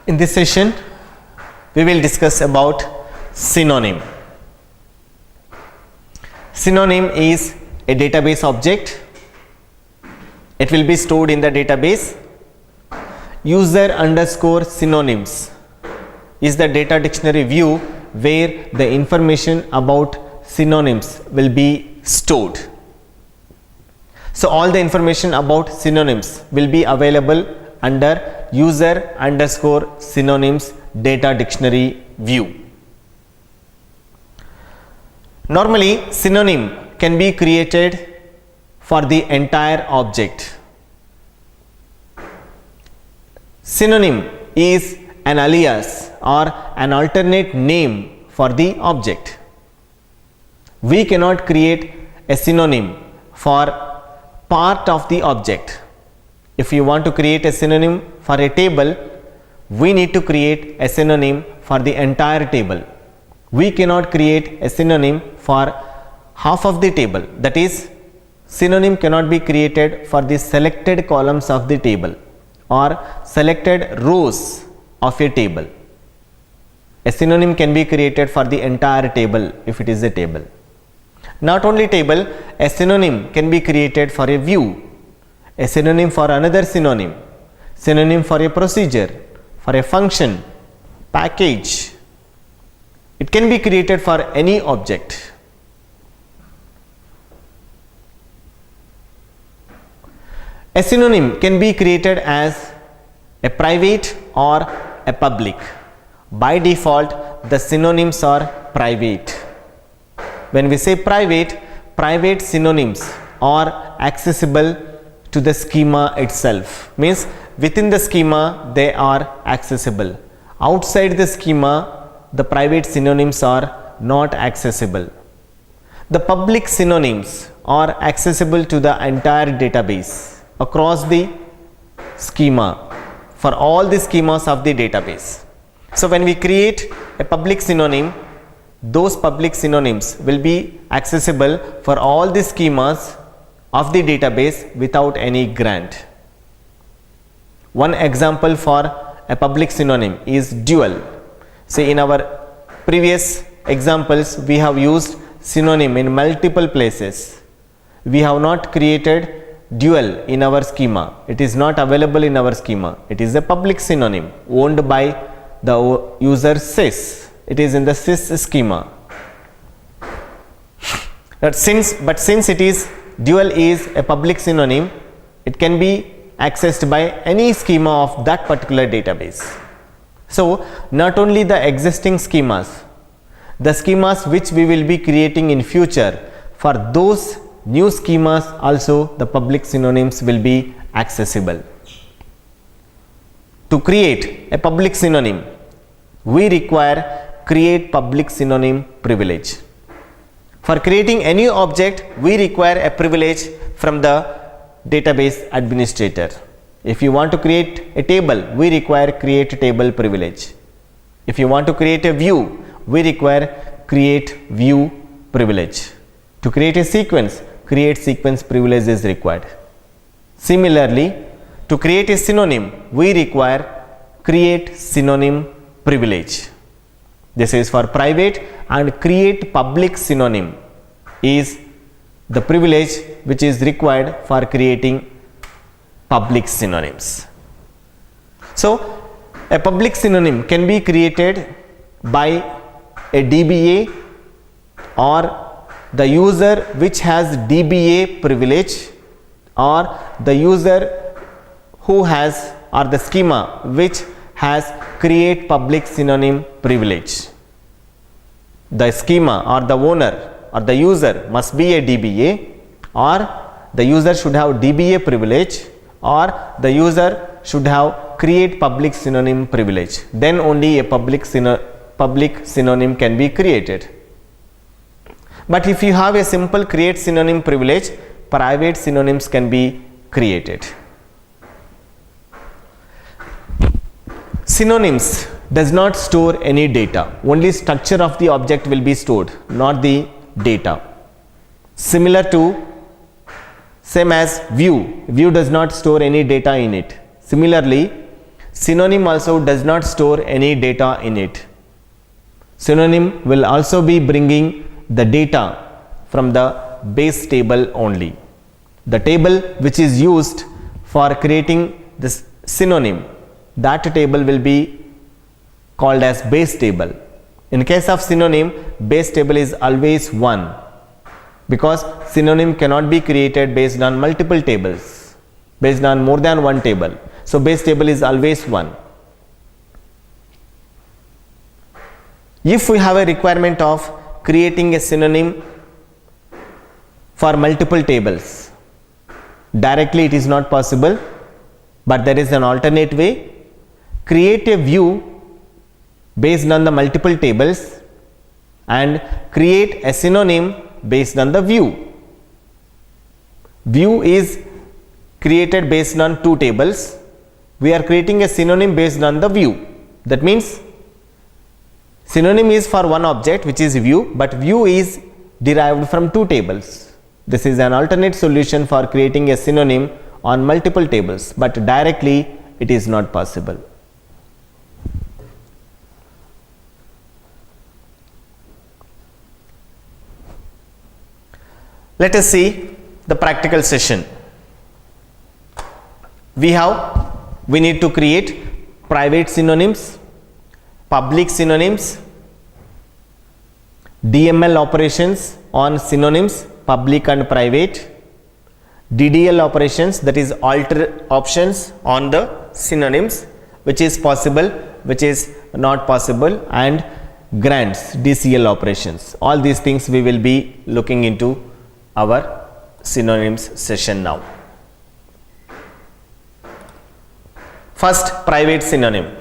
In this session, we will discuss about synonym. Synonym is a database object. It will be stored in the database. User underscore synonyms is the data dictionary view where the information about synonyms will be stored. So all the information about synonyms will be available under user underscore synonyms data dictionary view. Normally, synonym can be created for the entire object. Synonym is an alias or an alternate name for the object. We cannot create a synonym for part of the object. If you want to create a synonym for a table, we need to create a synonym for the entire table. We cannot create a synonym for half of the table. That is, synonym cannot be created for the selected columns of the table or selected rows of a table. A synonym can be created for the entire table if it is a table. Not only table, a synonym can be created for a view, a synonym for another synonym, synonym for a procedure, for a function, package. It can be created for any object. A synonym can be created as a private or a public. By default, the synonyms are private. When we say private, private synonyms are accessible to the schema itself. Means within the schema they are accessible. Outside the schema, the private synonyms are not accessible. The public synonyms are accessible to the entire database across the schema for all the schemas of the database. So when we create a public synonym, those public synonyms will be accessible for all the schemas of the database without any grant. One example for a public synonym is dual. See, in our previous examples, we have used synonym in multiple places. We have not created dual in our schema. It is not available in our schema. It is a public synonym owned by the user sys. It is in the sys schema. But since it is dual is a public synonym, it can be accessed by any schema of that particular database. So not only the existing schemas, the schemas which we will be creating in future, for those new schemas also the public synonyms will be accessible. To create a public synonym, we require create public synonym privilege. For creating any object, we require a privilege from the database administrator. If you want to create a table, we require create table privilege. If you want to create a view, we require create view privilege. To create a sequence, create sequence privilege is required. Similarly, to create a synonym, we require create synonym privilege. This is for private, and create public synonym is the privilege which is required for creating public synonyms. So a public synonym can be created by a DBA or the user which has DBA privilege, or the user who has, or the schema which has create public synonym privilege. The schema or the owner or the user must be a DBA, or the user should have DBA privilege, or the user should have create public synonym privilege. Then only a public synonym can be created. But if you have a simple create synonym privilege, private synonyms can be created. Synonyms does not store any data. Only structure of the object will be stored, not the data. Similar to same as view. View does not store any data in it. Similarly, synonym also does not store any data in it. Synonym will also be bringing the data from the base table only. The table which is used for creating this synonym, that table will be called as base table. In case of synonym, base table is always 1 because synonym cannot be created based on multiple tables, based on more than one table. So base table is always 1. If we have a requirement of creating a synonym for multiple tables, directly it is not possible, but there is an alternate way. Create a view based on the multiple tables and create a synonym based on the view. View is created based on 2 tables. We are creating a synonym based on the view. That means synonym is for one object, which is view, but view is derived from 2 tables. This is an alternate solution for creating a synonym on multiple tables, but directly it is not possible. Let us see the practical session. We need to create private synonyms, public synonyms, DML operations on synonyms, public and private, DDL operations, that is alter options on the synonyms, which is possible, which is not possible, and grants, DCL operations. All these things we will be looking into our synonyms session now. First, private synonym.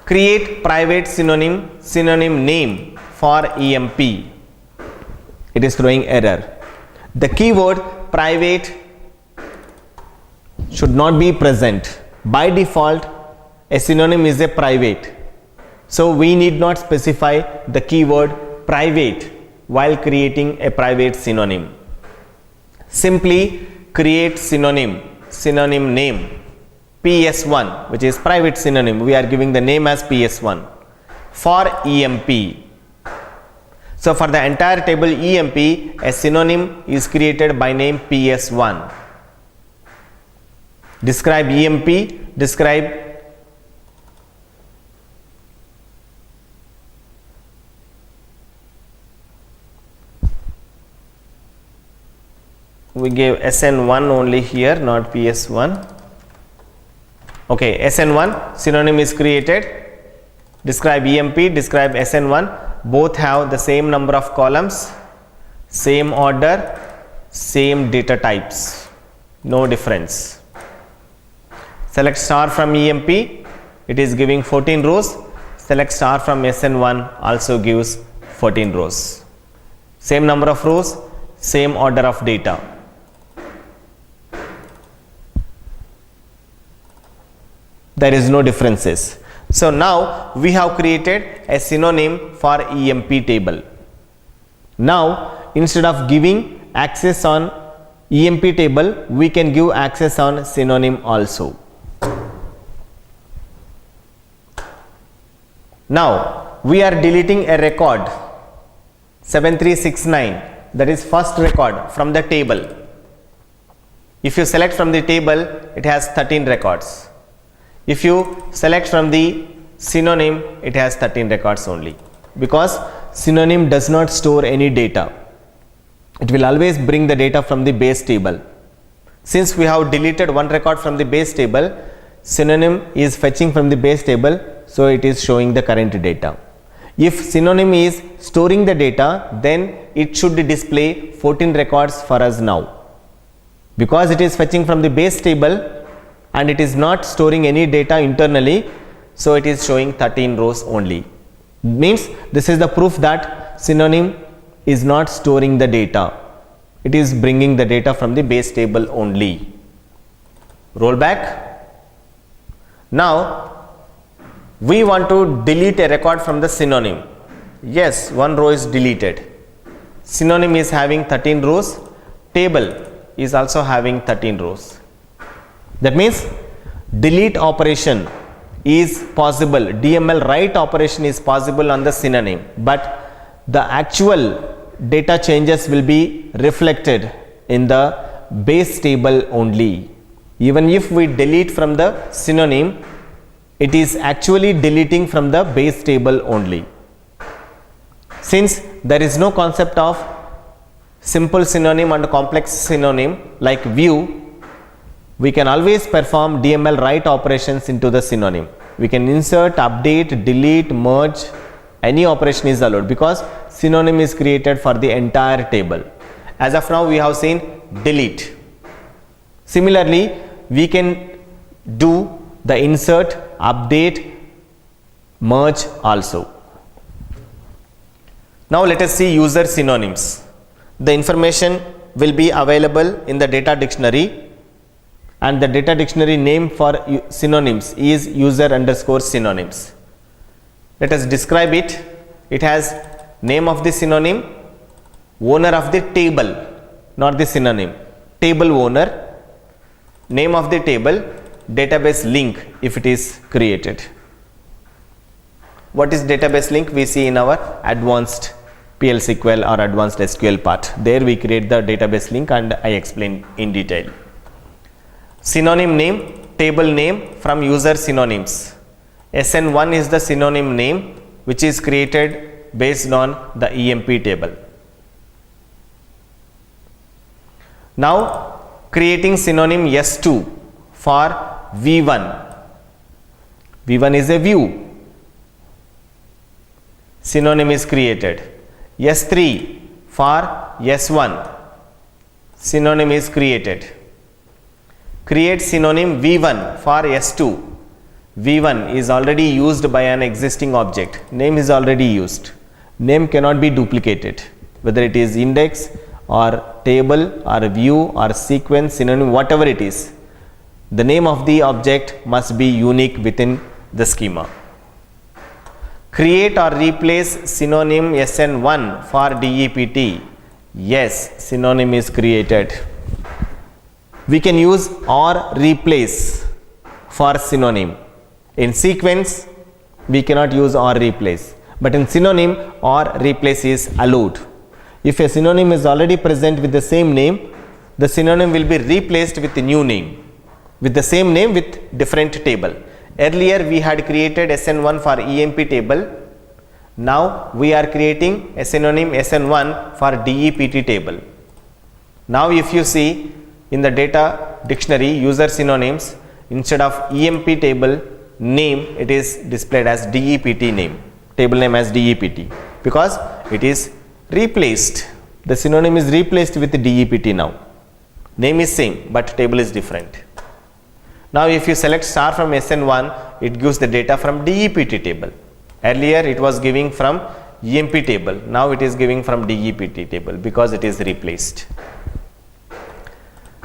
Create private synonym name for EMP. It is throwing error. The keyword private should not be present. By default, a synonym is a private. So we need not specify the keyword private while creating a private synonym. Simply create synonym name PS1, which is private synonym. We are giving the name as PS1 for EMP. So for the entire table EMP, a synonym is created by name PS1. Describe EMP, describe we gave SN1 only here, not PS1. Okay, SN1 synonym is created. Describe EMP, describe SN1. Both have the same number of columns, same order, same data types, no difference. Select star from EMP, it is giving 14 rows. Select star from SN1 also gives 14 rows. Same number of rows, same order of data. There is no differences. So now we have created a synonym for EMP table. Now instead of giving access on EMP table, we can give access on synonym also. Now we are deleting a record 7369, that is first record from the table. If you select from the table, it has 13 records. If you select from the synonym, it has 13 records only, because synonym does not store any data. It will always bring the data from the base table. Since we have deleted one record from the base table, synonym is fetching from the base table, so it is showing the current data. If synonym is storing the data, then it should display 14 records for us now. Because it is fetching from the base table and it is not storing any data internally, so it is showing 13 rows only. Means this is the proof that synonym is not storing the data. It is bringing the data from the base table only. Roll back. Now we want to delete a record from the synonym. Yes, one row is deleted. Synonym is having 13 rows. Table is also having 13 rows. That means delete operation is possible, DML write operation is possible on the synonym, but the actual data changes will be reflected in the base table only. Even if we delete from the synonym, it is actually deleting from the base table only. Since there is no concept of simple synonym and complex synonym like view, we can always perform DML write operations into the synonym. We can insert, update, delete, merge, any operation is allowed because synonym is created for the entire table. As of now, we have seen delete. Similarly, we can do the insert, update, merge also. Now let us see user synonyms. The information will be available in the data dictionary, and the data dictionary name for synonyms is user underscore synonyms. Let us describe it. It has name of the synonym, owner of the table, not the synonym, table owner, name of the table, database link if it is created. What is database link? We see in our advanced PL SQL or advanced SQL part. There we create the database link and I explain in detail. Synonym name, table name from user synonyms. SN1 is the synonym name which is created based on the EMP table. Now creating synonym S2 for V1. V1 is a view. Synonym is created. S3 for S1. Synonym is created. Create synonym V1 for S2. V1 is already used by an existing object. Name is already used. Name cannot be duplicated. Whether it is index or table or view or sequence, synonym, whatever it is. The name of the object must be unique within the schema. Create or replace synonym SN1 for DEPT. Yes, synonym is created. We can use or replace for synonym. In sequence, we cannot use or replace, but in synonym, or replace is allowed. If a synonym is already present with the same name, the synonym will be replaced with a new name, with the same name with different table. Earlier we had created SN1 for EMP table. Now we are creating a synonym SN1 for DEPT table. Now if you see in the data dictionary user synonyms, instead of EMP table name, it is displayed as DEPT name, table name as DEPT, because it is replaced. The synonym is replaced with DEPT now. Name is same but table is different. Now if you select star from SN1, it gives the data from DEPT table. Earlier it was giving from EMP table, now it is giving from DEPT table because it is replaced.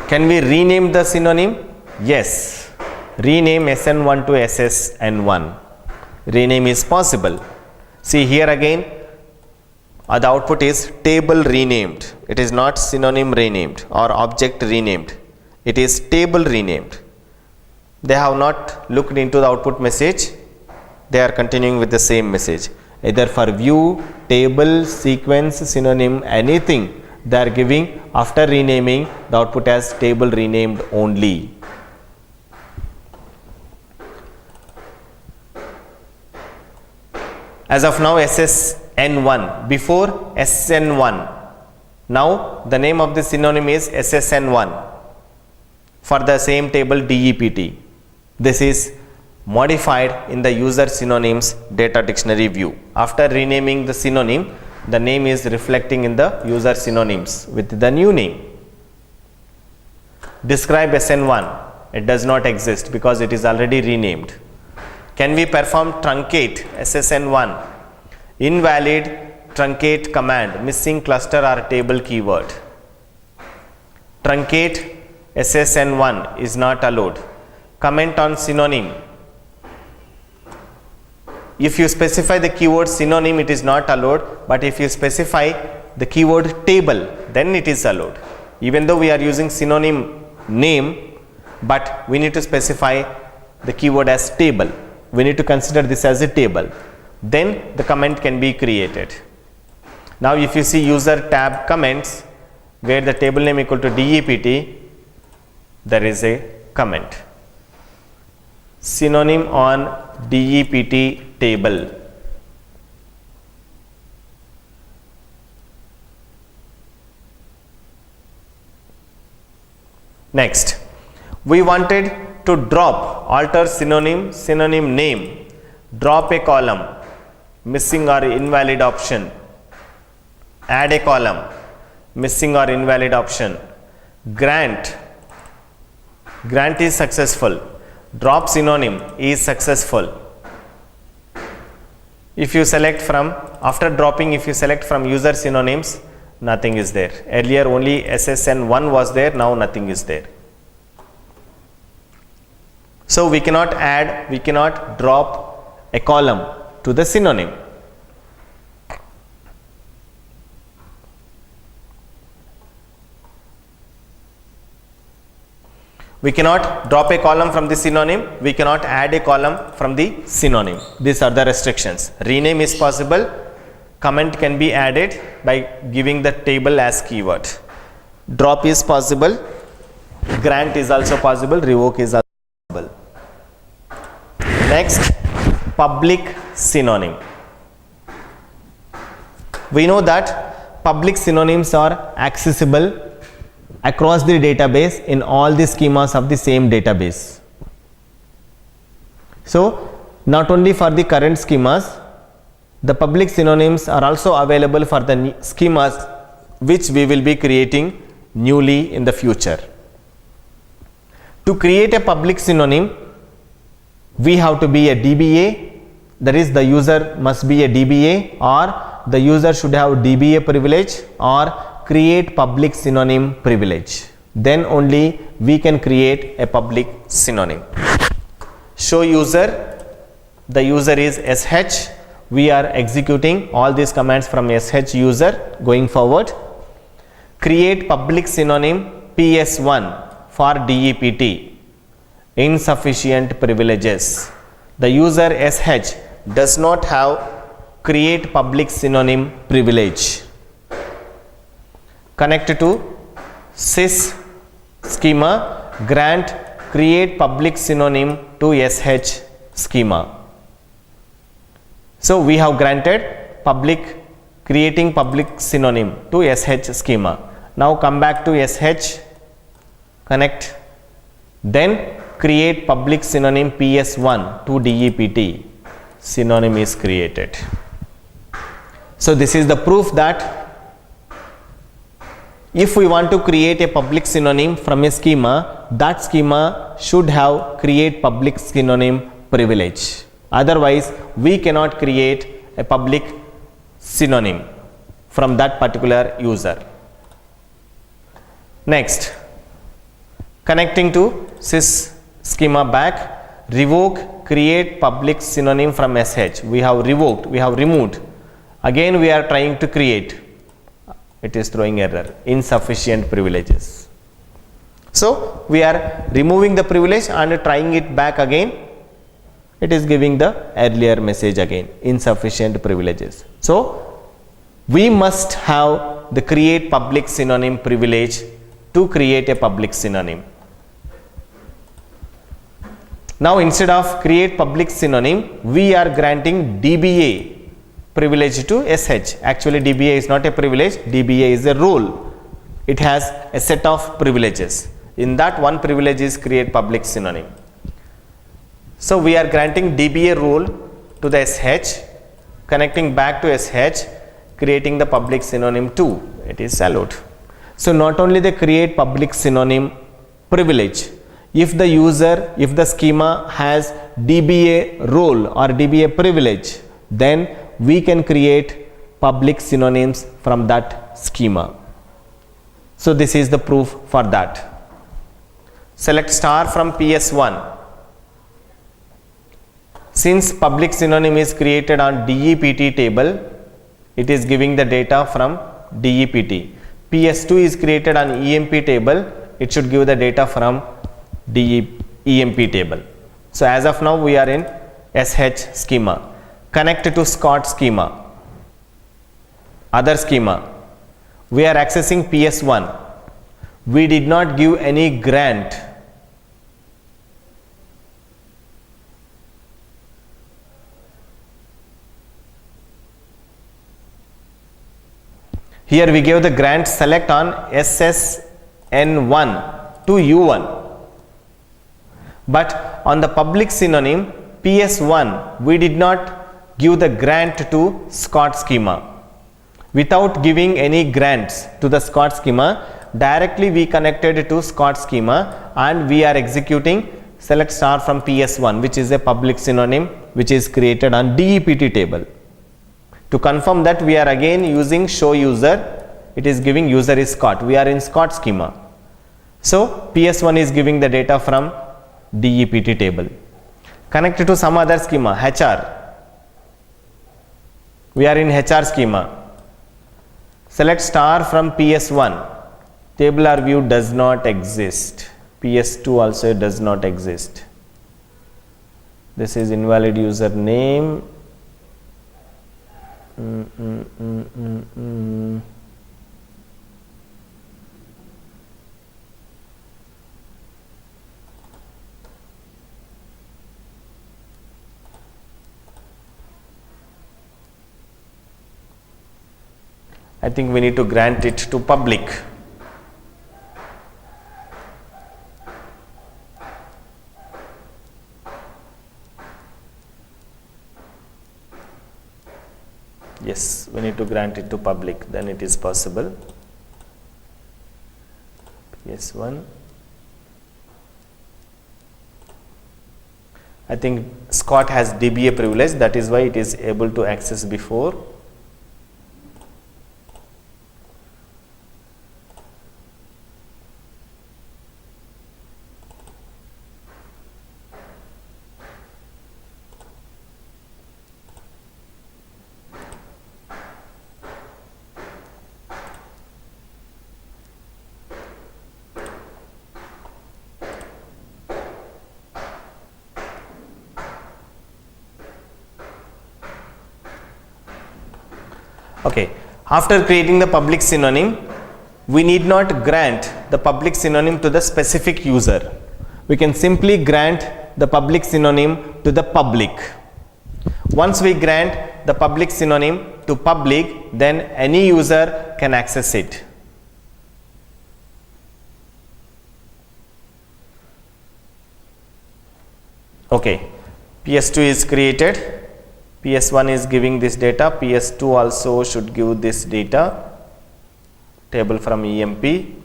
Can we rename the synonym? Yes. Rename SN1 to SSN1. Rename is possible. See here again, the output is table renamed. It is not synonym renamed or object renamed. It is table renamed. They have not looked into the output message. They are continuing with the same message. Either for view, table, sequence, synonym, anything they are giving after renaming the output as table renamed only. As of now SSN1, before SN1. Now the name of the synonym is SSN1 for the same table DEPT. This is modified in the user synonyms data dictionary view. After renaming the synonym, the name is reflecting in the user synonyms with the new name. Describe SN1. It does not exist because it is already renamed. Can we perform truncate SSN1? Invalid truncate command, missing cluster or table keyword. Truncate SSN1 is not allowed. Comment on synonym. If you specify the keyword synonym, it is not allowed, but if you specify the keyword table, then it is allowed. Even though we are using synonym name, but we need to specify the keyword as table. We need to consider this as a table. Then the comment can be created. Now if you see user tab comments, where the table name equal to DEPT, there is a comment. Synonym on DEPT table. Next, we wanted to alter synonym name, drop a column, missing or invalid option, add a column, missing or invalid option, grant is successful, drop synonym is successful. If you select from, after dropping, if you select from user synonyms, nothing is there. Earlier only SSN1 was there, now nothing is there. So we cannot drop a column to the synonym. We cannot drop a column from the synonym, we cannot add a column from the synonym. These are the restrictions. Rename is possible, comment can be added by giving the table as keyword. Drop is possible, grant is also possible, revoke is also possible. Next, public synonym. We know that public synonyms are accessible across the database in all the schemas of the same database. So not only for the current schemas, the public synonyms are also available for the schemas which we will be creating newly in the future. To create a public synonym, we have to be a DBA, that is the user must be a DBA, or the user should have DBA privilege or create public synonym privilege. Then only we can create a public synonym. Show user, the user is SH. We are executing all these commands from SH user going forward. Create public synonym PS1 for DEPT. Insufficient privileges. The user SH does not have create public synonym privilege. Connect to sys schema, grant create public synonym to SH schema. So we have granted creating public synonym to SH schema. Now come back to SH, connect, then create public synonym PS1 to DEPT. Synonym is created. So this is the proof that if we want to create a public synonym from a schema, that schema should have create public synonym privilege. Otherwise, we cannot create a public synonym from that particular user. Next, connecting to sys schema back, revoke create public synonym from SH. We have revoked, we have removed. Again we are trying to create. It is throwing error, insufficient privileges. So we are removing the privilege and trying it back again. It is giving the earlier message again, insufficient privileges. So we must have the create public synonym privilege to create a public synonym. Now instead of create public synonym, we are granting DBA privilege to SH. Actually DBA is not a privilege, DBA is a role. It has a set of privileges. In that one privilege is create public synonym. So we are granting DBA role to the SH, connecting back to SH, creating the public synonym too. It is allowed. So not only the create public synonym privilege, if the schema has DBA role or DBA privilege, then we can create public synonyms from that schema. So this is the proof for that. Select star from PS1. Since public synonym is created on DEPT table, it is giving the data from DEPT. PS2 is created on EMP table, it should give the data from EMP table. So as of now we are in SH schema. Connect to Scott schema. Other schema. We are accessing PS1. We did not give any grant. Here we gave the grant, select on SSN1 to U1. But on the public synonym PS1, we did not give the grant to Scott schema. Without giving any grants to the Scott schema, directly we connected to Scott schema and we are executing select star from PS1, which is a public synonym which is created on DEPT table. To confirm that, we are again using show user. It is giving user is Scott. We are in Scott schema. So PS1 is giving the data from DEPT table. Connected to some other schema, HR. We are in HR schema. Select star from PS1. Table or view does not exist. PS2 also does not exist. This is invalid user name. I think we need to grant it to public. Yes, we need to grant it to public, then it is possible. PS1. I think Scott has DBA privilege, that is why it is able to access before. Okay, after creating the public synonym, we need not grant the public synonym to the specific user. We can simply grant the public synonym to the public. Once we grant the public synonym to public, then any user can access it. Okay, PS2 is created. PS1 is giving this data, PS2 also should give this data, table from EMP.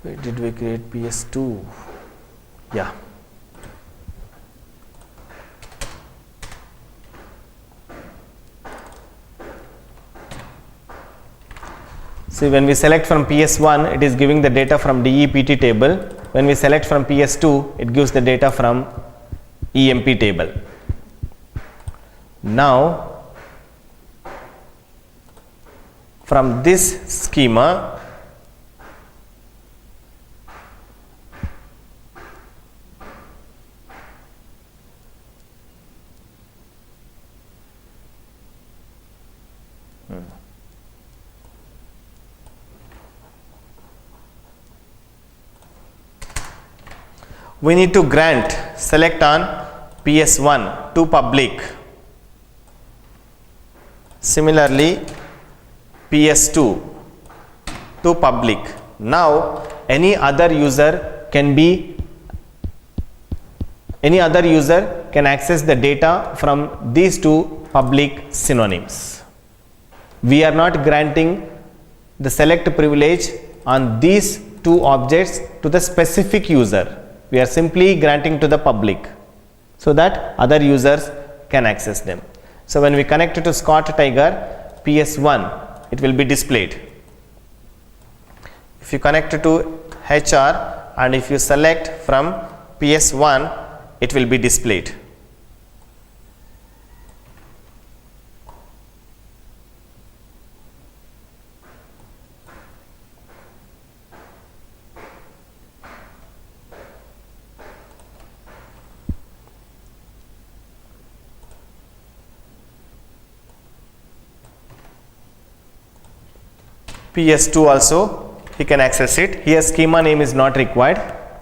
Where did we create PS2? Yeah. See, when we select from PS1, it is giving the data from DEPT table. When we select from PS2, it gives the data from EMP table. Now, from this schema, we need to grant select on PS1 to public. Similarly, PS2 to public. Now, any other user can access the data from these two public synonyms. We are not granting the select privilege on these two objects to the specific user. We are simply granting to the public so that other users can access them. So when we connect it to Scott Tiger PS1, it will be displayed. If you connect it to HR and if you select from PS1, it will be displayed. PS2 also he can access it. Here schema name is not required,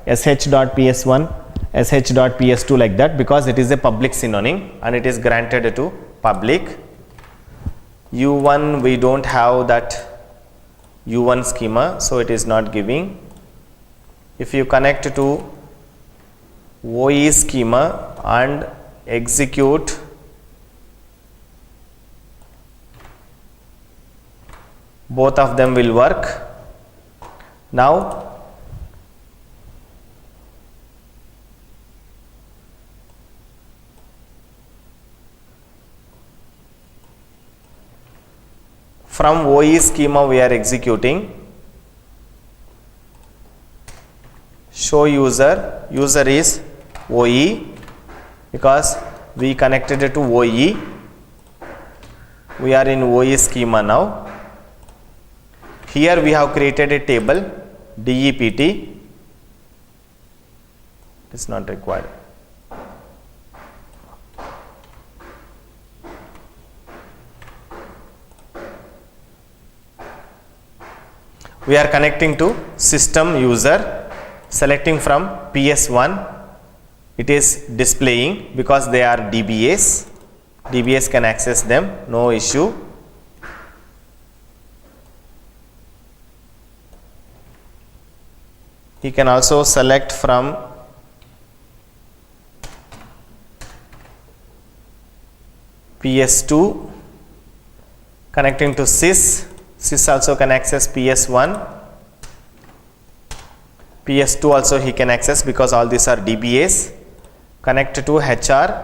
sh.ps1, sh.ps2 like that, because it is a public synonym and it is granted to public. U1 we don't have that U1 schema, so it is not giving. If you connect to OE schema and execute, both of them will work. Now from OE schema we are executing. Show user, user is OE because we connected it to OE. We are in OE schema now. Here we have created a table DEPT. It is not required. We are connecting to system user, selecting from PS1. It is displaying because they are DBAs. DBAs can access them, no issue. He can also select from PS2, connecting to sys. Sys also can access PS1. PS2 also he can access because all these are DBAs. Connect to HR.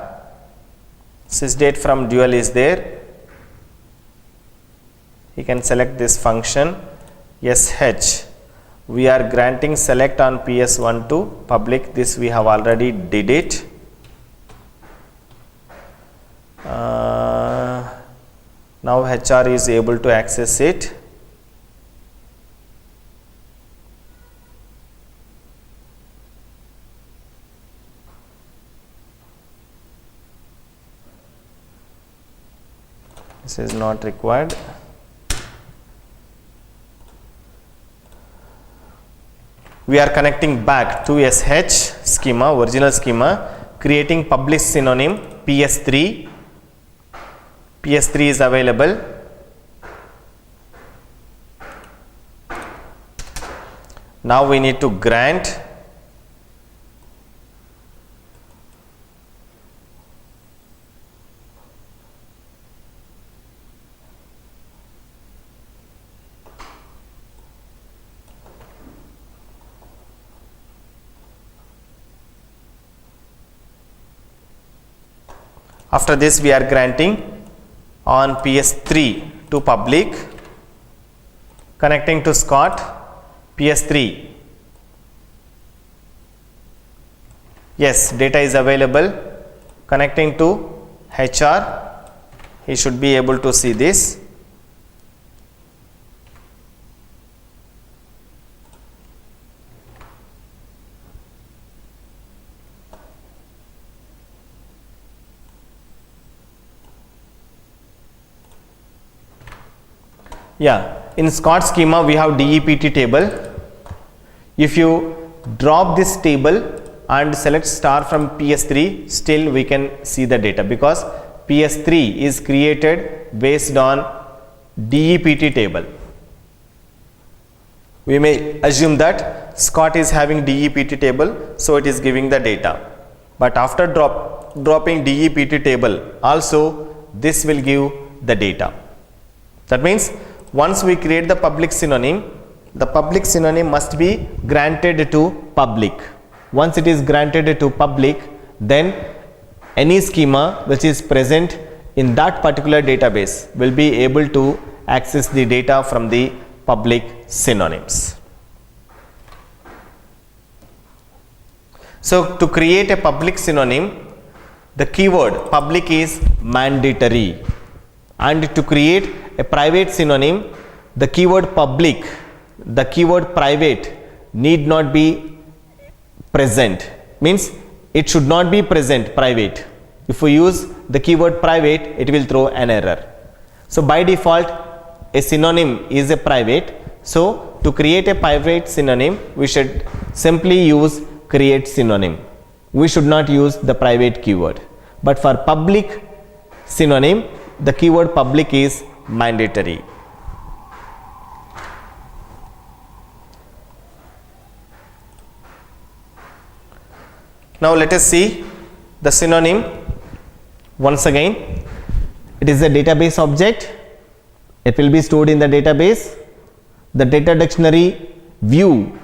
Sysdate from dual is there. He can select this function sh. We are granting select on PS1 to public. This we have already did it. Now HR is able to access it. This is not required. We are connecting back to SH schema, original schema, creating public synonym PS3. PS3 is available. Now we need to grant after this we are granting on PS3 to public, connecting to Scott PS3. Yes, data is available. Connecting to HR, he should be able to see this. Yeah, in Scott schema we have DEPT table. If you drop this table and select star from PS3, still we can see the data because PS3 is created based on DEPT table. We may assume that Scott is having DEPT table, so it is giving the data. But after dropping DEPT table, also this will give the data. That means once we create the public synonym must be granted to public once it is granted to public, then any schema which is present in that particular database will be able to access the data from the public synonyms. So to create a public synonym, the keyword public is mandatory, and to create a private synonym, the keyword public, the keyword private need not be present, means it should not be present private. If we use the keyword private, it will throw an error. So by default a synonym is a private, so to create a private synonym we should simply use create synonym. We should not use the private keyword. But for public synonym, the keyword public is mandatory. Now let us see the synonym once again. It is a database object. It will be stored in the database. The data dictionary view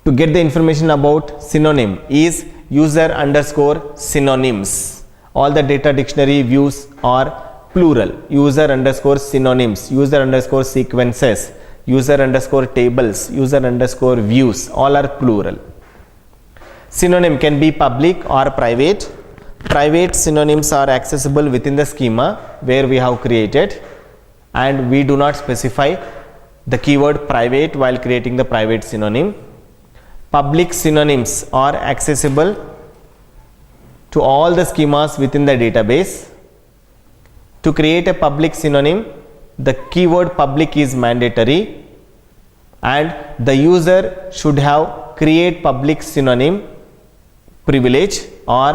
to get the information about synonym is user underscore synonyms. All the data dictionary views are plural. User underscore synonyms, user underscore sequences, user underscore tables, user underscore views, all are plural. Synonym can be public or private. Private synonyms are accessible within the schema where we have created, and we do not specify the keyword private while creating the private synonym. Public synonyms are accessible to all the schemas within the database. To create a public synonym, the keyword public is mandatory, and the user should have create public synonym privilege or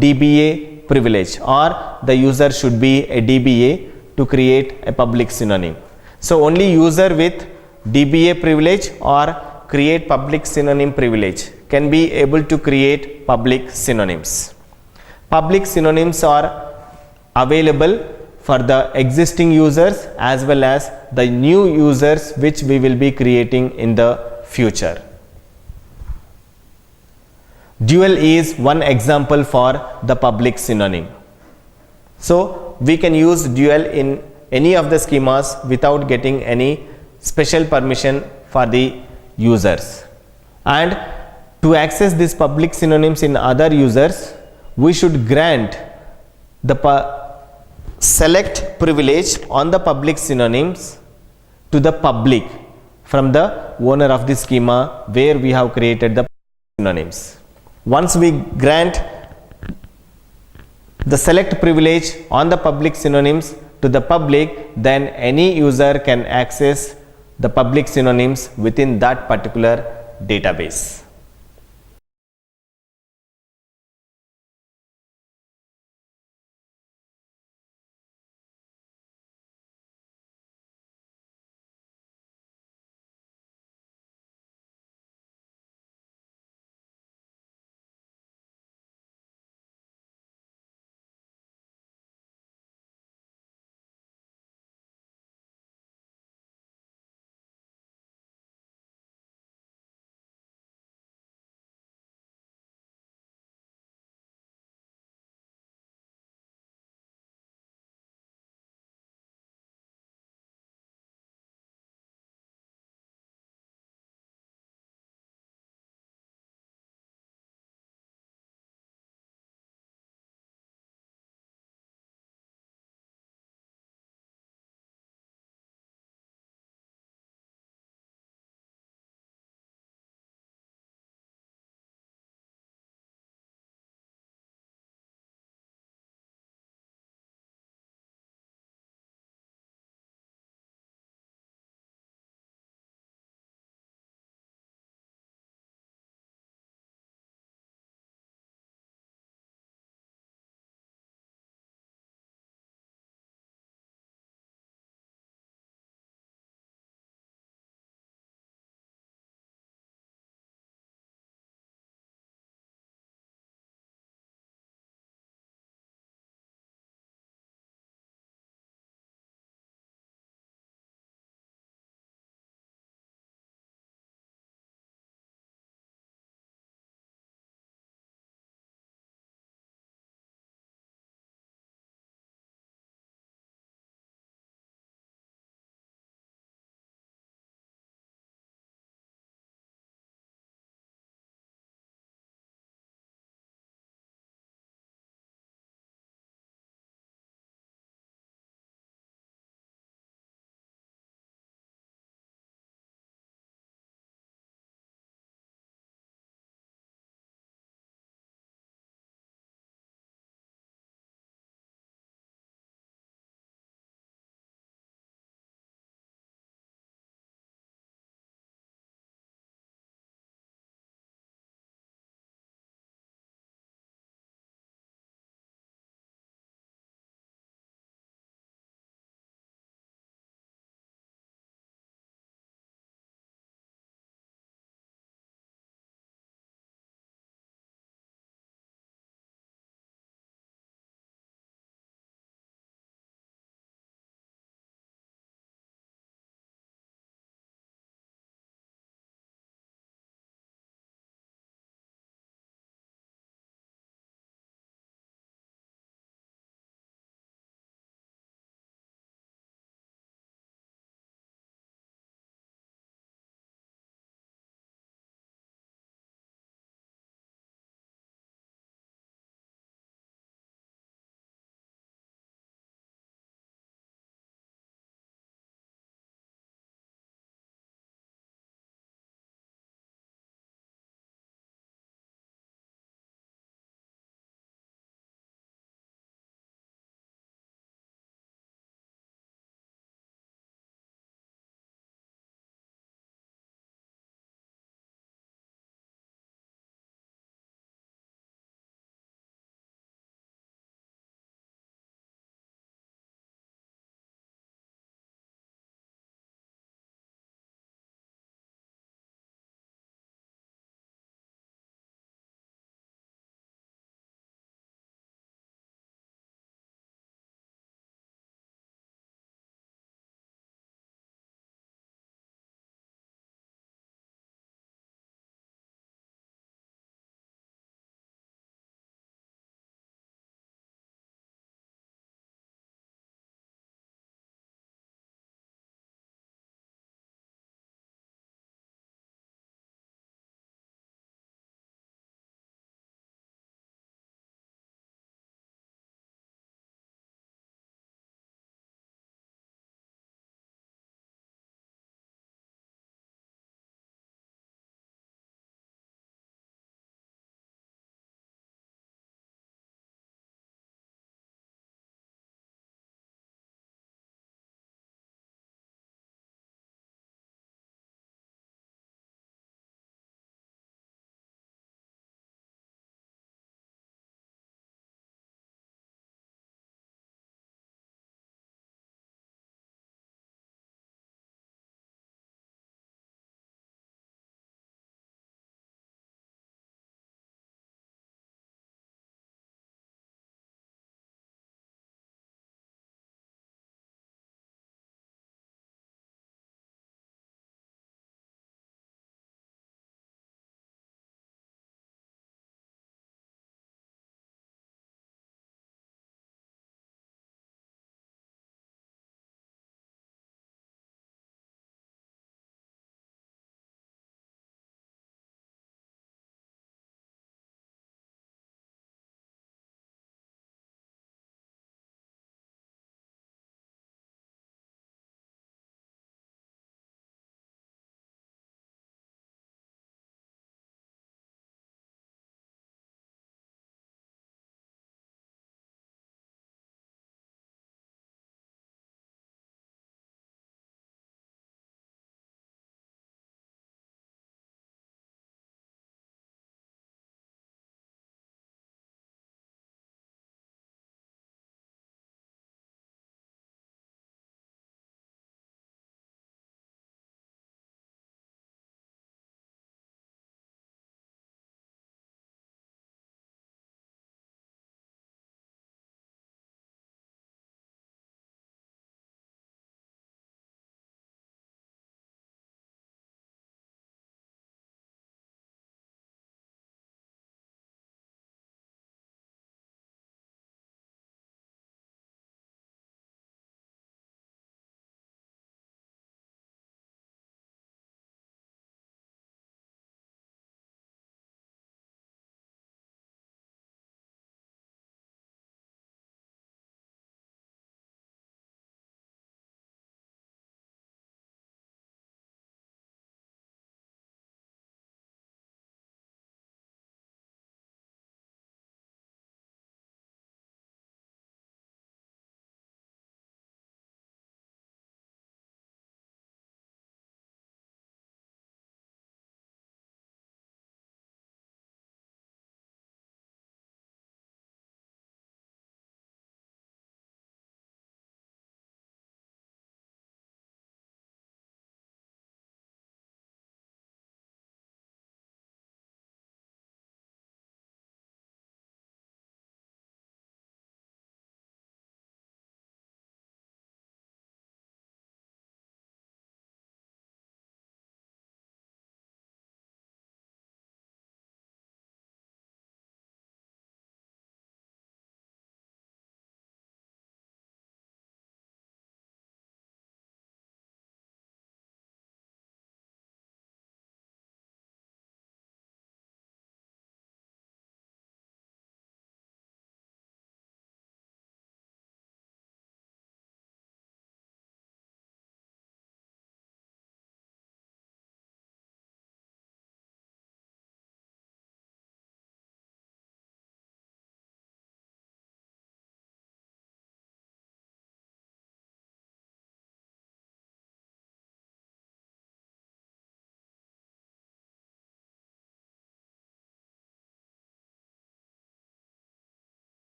DBA privilege, or the user should be a DBA to create a public synonym. So only user with DBA privilege or create public synonym privilege can be able to create public synonyms. Public synonyms are available for the existing users as well as the new users which we will be creating in the future. Dual is one example for the public synonym. So we can use dual in any of the schemas without getting any special permission for the users. And to access these public synonyms in other users, we should grant the select privilege on the public synonyms to the public from the owner of the schema where we have created the synonyms. Once we grant the select privilege on the public synonyms to the public, then any user can access the public synonyms within that particular database.